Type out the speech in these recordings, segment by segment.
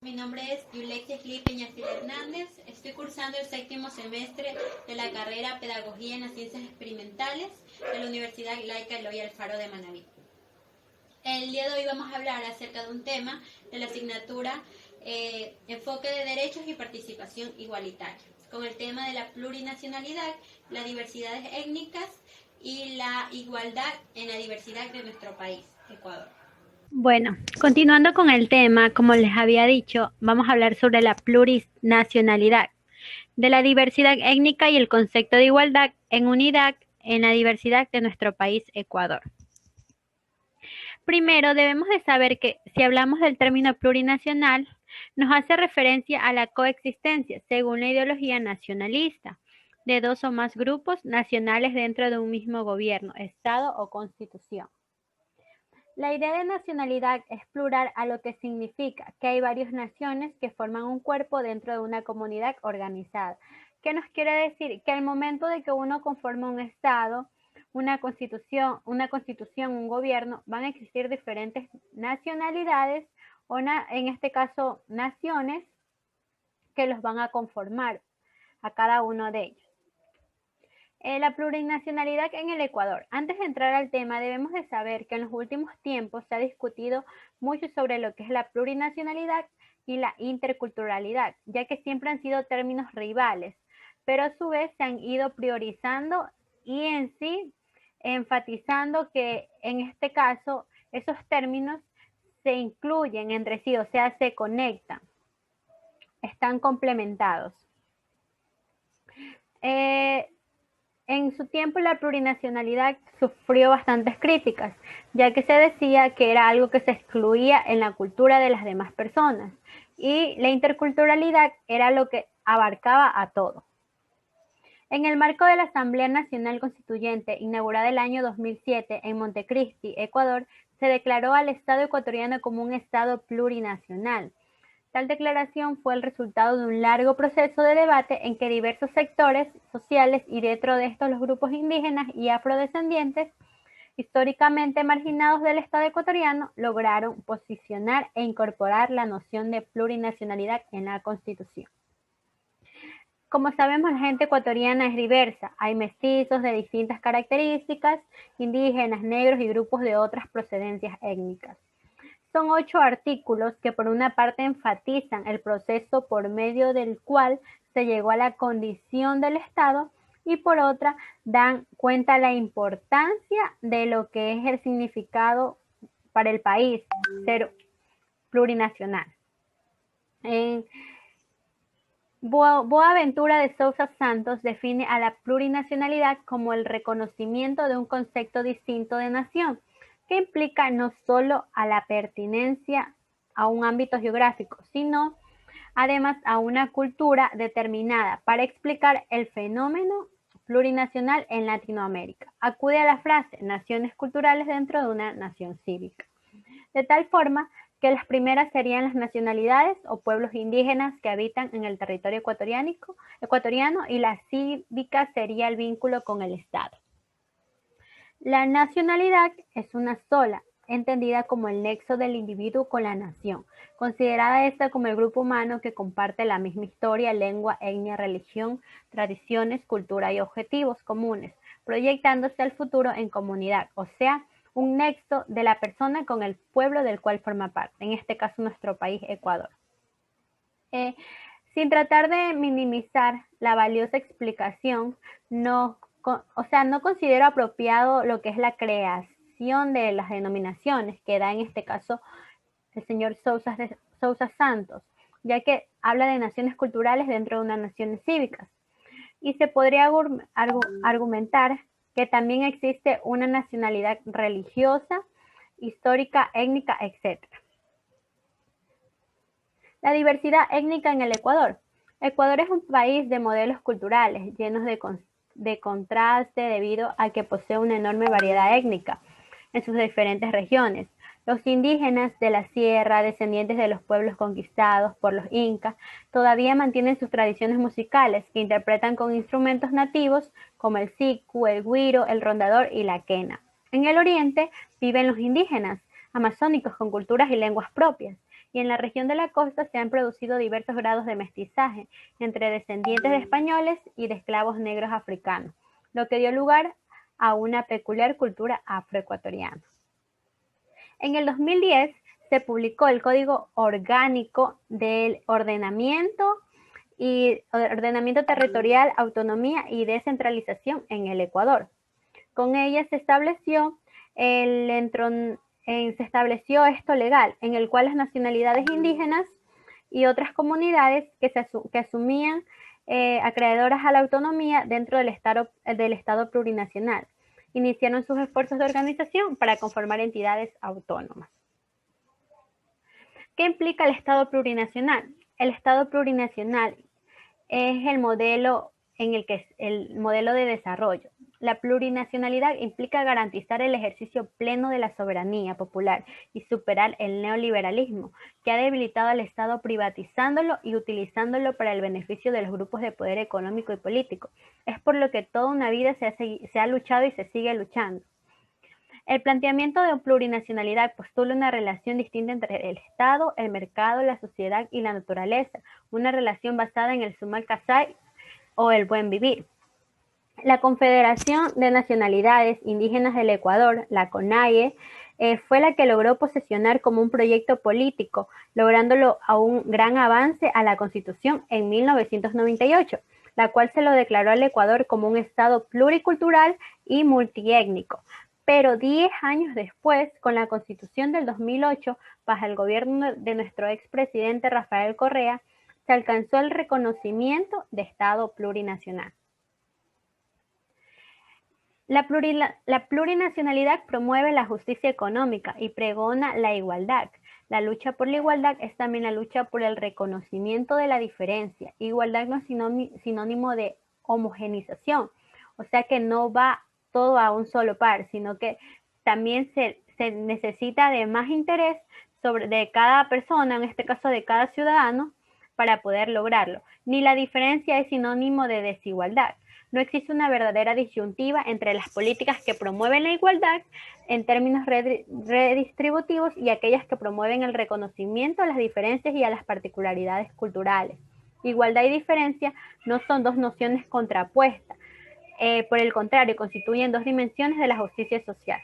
Mi nombre es Yulexia Gli Peñafil Hernández. Estoy cursando el 7º semestre de la carrera Pedagogía en las Ciencias Experimentales de la Universidad Laica Eloy Alfaro de Manabí. El día de hoy vamos a hablar acerca de un tema de la asignatura Enfoque de Derechos y Participación Igualitaria, con el tema de la plurinacionalidad, las diversidades étnicas y la igualdad en la diversidad de nuestro país, Ecuador. Bueno, continuando con el tema, como les había dicho, vamos a hablar sobre la plurinacionalidad, de la diversidad étnica y el concepto de igualdad en unidad en la diversidad de nuestro país, Ecuador. Primero, debemos de saber que si hablamos del término plurinacional, nos hace referencia a la coexistencia, según la ideología nacionalista, de dos o más grupos nacionales dentro de un mismo gobierno, estado o constitución. La idea de nacionalidad es plural, a lo que significa que hay varias naciones que forman un cuerpo dentro de una comunidad organizada. ¿Qué nos quiere decir? Que al momento de que uno conforma un estado, una constitución, un gobierno, van a existir diferentes nacionalidades o en este caso naciones que los van a conformar a cada uno de ellos. La plurinacionalidad en el Ecuador. Antes de entrar al tema, debemos de saber que en los últimos tiempos se ha discutido mucho sobre lo que es la plurinacionalidad y la interculturalidad, ya que siempre han sido términos rivales, pero a su vez se han ido priorizando y en sí enfatizando que en este caso esos términos se incluyen entre sí, o sea, se conectan, están complementados. En su tiempo la plurinacionalidad sufrió bastantes críticas, ya que se decía que era algo que se excluía en la cultura de las demás personas, y la interculturalidad era lo que abarcaba a todo. En el marco de la Asamblea Nacional Constituyente, inaugurada el año 2007 en Montecristi, Ecuador, se declaró al Estado ecuatoriano como un Estado plurinacional. Tal declaración fue el resultado de un largo proceso de debate en que diversos sectores sociales, y dentro de estos los grupos indígenas y afrodescendientes, históricamente marginados del Estado ecuatoriano, lograron posicionar e incorporar la noción de plurinacionalidad en la Constitución. Como sabemos, la gente ecuatoriana es diversa. Hay mestizos de distintas características, indígenas, negros y grupos de otras procedencias étnicas. Son 8 artículos que por una parte enfatizan el proceso por medio del cual se llegó a la condición del Estado y por otra dan cuenta la importancia de lo que es el significado para el país ser plurinacional. Boaventura de Sousa Santos define a la plurinacionalidad como el reconocimiento de un concepto distinto de nación, que implica no solo a la pertenencia a un ámbito geográfico, sino además a una cultura determinada para explicar el fenómeno plurinacional en Latinoamérica. Acude a la frase naciones culturales dentro de una nación cívica. De tal forma que las primeras serían las nacionalidades o pueblos indígenas que habitan en el territorio ecuatoriano y la cívica sería el vínculo con el Estado. La nacionalidad es una sola, entendida como el nexo del individuo con la nación, considerada esta como el grupo humano que comparte la misma historia, lengua, etnia, religión, tradiciones, cultura y objetivos comunes, proyectándose al futuro en comunidad, o sea, un nexo de la persona con el pueblo del cual forma parte, en este caso nuestro país, Ecuador. Sin tratar de minimizar la valiosa explicación, no considero apropiado lo que es la creación de las denominaciones que da en este caso el señor Sousa Santos, ya que habla de naciones culturales dentro de unas naciones cívicas. Y se podría argumentar que también existe una nacionalidad religiosa, histórica, étnica, etc. La diversidad étnica en el Ecuador. Ecuador es un país de modelos culturales llenos de contraste debido a que posee una enorme variedad étnica en sus diferentes regiones. Los indígenas de la sierra, descendientes de los pueblos conquistados por los incas, todavía mantienen sus tradiciones musicales que interpretan con instrumentos nativos como el sicu, el güiro, el rondador y la quena. En el oriente viven los indígenas amazónicos con culturas y lenguas propias, y en la región de la costa se han producido diversos grados de mestizaje entre descendientes de españoles y de esclavos negros africanos, lo que dio lugar a una peculiar cultura afroecuatoriana. En el 2010 se publicó el Código Orgánico del Ordenamiento Territorial, Autonomía y Descentralización en el Ecuador. Con ella se estableció esto legal, en el cual las nacionalidades indígenas y otras comunidades que asumían acreedoras a la autonomía dentro del Estado plurinacional iniciaron sus esfuerzos de organización para conformar entidades autónomas. ¿Qué implica el Estado plurinacional? El Estado plurinacional es el modelo de desarrollo. La plurinacionalidad implica garantizar el ejercicio pleno de la soberanía popular y superar el neoliberalismo, que ha debilitado al Estado privatizándolo y utilizándolo para el beneficio de los grupos de poder económico y político. Es por lo que toda una vida se ha luchado y se sigue luchando. El planteamiento de plurinacionalidad postula una relación distinta entre el Estado, el mercado, la sociedad y la naturaleza, una relación basada en el sumal kazay o el buen vivir. La Confederación de Nacionalidades Indígenas del Ecuador, la CONAIE, fue la que logró posesionar como un proyecto político, lográndolo a un gran avance a la Constitución en 1998, la cual se lo declaró al Ecuador como un Estado pluricultural y multiétnico. Pero 10 años después, con la Constitución del 2008, bajo el gobierno de nuestro expresidente Rafael Correa, se alcanzó el reconocimiento de Estado plurinacional. La plurinacionalidad promueve la justicia económica y pregona la igualdad. La lucha por la igualdad es también la lucha por el reconocimiento de la diferencia. Igualdad no es sinónimo de homogenización, o sea que no va todo a un solo par, sino que también se necesita de más interés de cada persona, en este caso de cada ciudadano, para poder lograrlo. Ni la diferencia es sinónimo de desigualdad. No existe una verdadera disyuntiva entre las políticas que promueven la igualdad en términos redistributivos y aquellas que promueven el reconocimiento a las diferencias y a las particularidades culturales. Igualdad y diferencia no son dos nociones contrapuestas, por el contrario, constituyen dos dimensiones de la justicia social.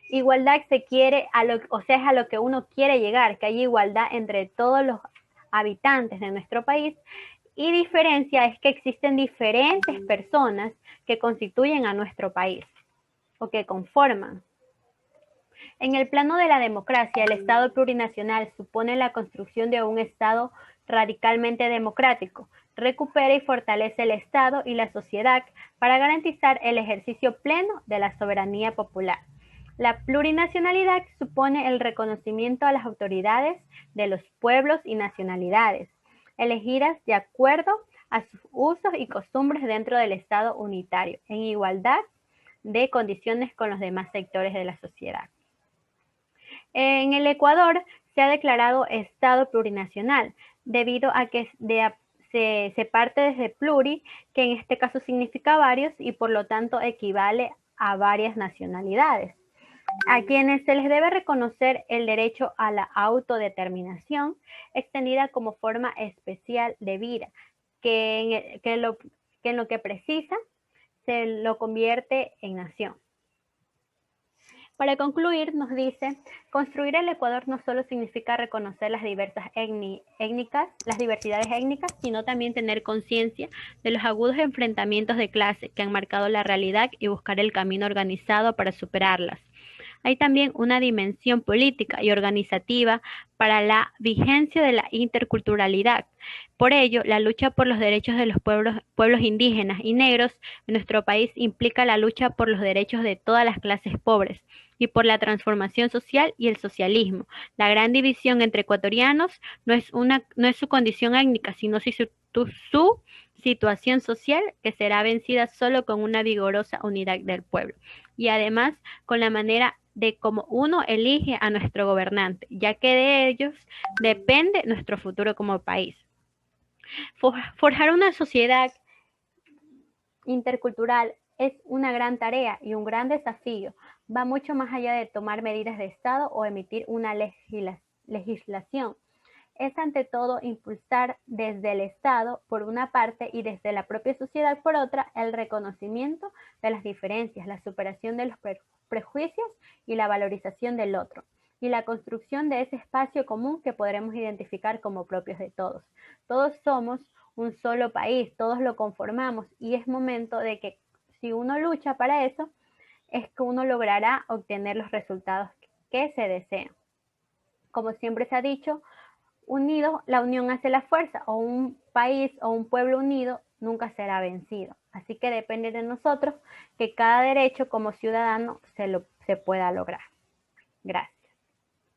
Igualdad es a lo que uno quiere llegar, que haya igualdad entre todos los habitantes de nuestro país, y diferencia es que existen diferentes personas que constituyen a nuestro país o que conforman. En el plano de la democracia, el Estado plurinacional supone la construcción de un Estado radicalmente democrático. Recupera y fortalece el Estado y la sociedad para garantizar el ejercicio pleno de la soberanía popular. La plurinacionalidad supone el reconocimiento a las autoridades de los pueblos y nacionalidades, elegidas de acuerdo a sus usos y costumbres dentro del Estado unitario, en igualdad de condiciones con los demás sectores de la sociedad. En el Ecuador se ha declarado Estado plurinacional, debido a que se parte desde pluri, que en este caso significa varios y por lo tanto equivale a varias nacionalidades, a quienes se les debe reconocer el derecho a la autodeterminación, extendida como forma especial de vida, que en lo que precisa se lo convierte en nación. Para concluir, nos dice, construir el Ecuador no solo significa reconocer las diversidades étnicas, sino también tener conciencia de los agudos enfrentamientos de clase que han marcado la realidad y buscar el camino organizado para superarlas. Hay también una dimensión política y organizativa para la vigencia de la interculturalidad. Por ello, la lucha por los derechos de los pueblos indígenas y negros en nuestro país implica la lucha por los derechos de todas las clases pobres y por la transformación social y el socialismo. La gran división entre ecuatorianos no es su condición étnica, sino su situación social, que será vencida solo con una vigorosa unidad del pueblo y además con la manera de cómo uno elige a nuestro gobernante, ya que de ellos depende nuestro futuro como país. Forjar una sociedad intercultural es una gran tarea y un gran desafío. Va mucho más allá de tomar medidas de Estado o emitir una legislación es ante todo impulsar desde el Estado por una parte y desde la propia sociedad por otra el reconocimiento de las diferencias, la superación de los prejuicios y la valorización del otro, y la construcción de ese espacio común que podremos identificar como propios de todos. Todos somos un solo país, todos lo conformamos y es momento de que si uno lucha para eso, es que uno logrará obtener los resultados que se desean. Como siempre se ha dicho, unidos, la unión hace la fuerza, o un país o un pueblo unido nunca será vencido. Así que depende de nosotros que cada derecho como ciudadano se pueda lograr. Gracias.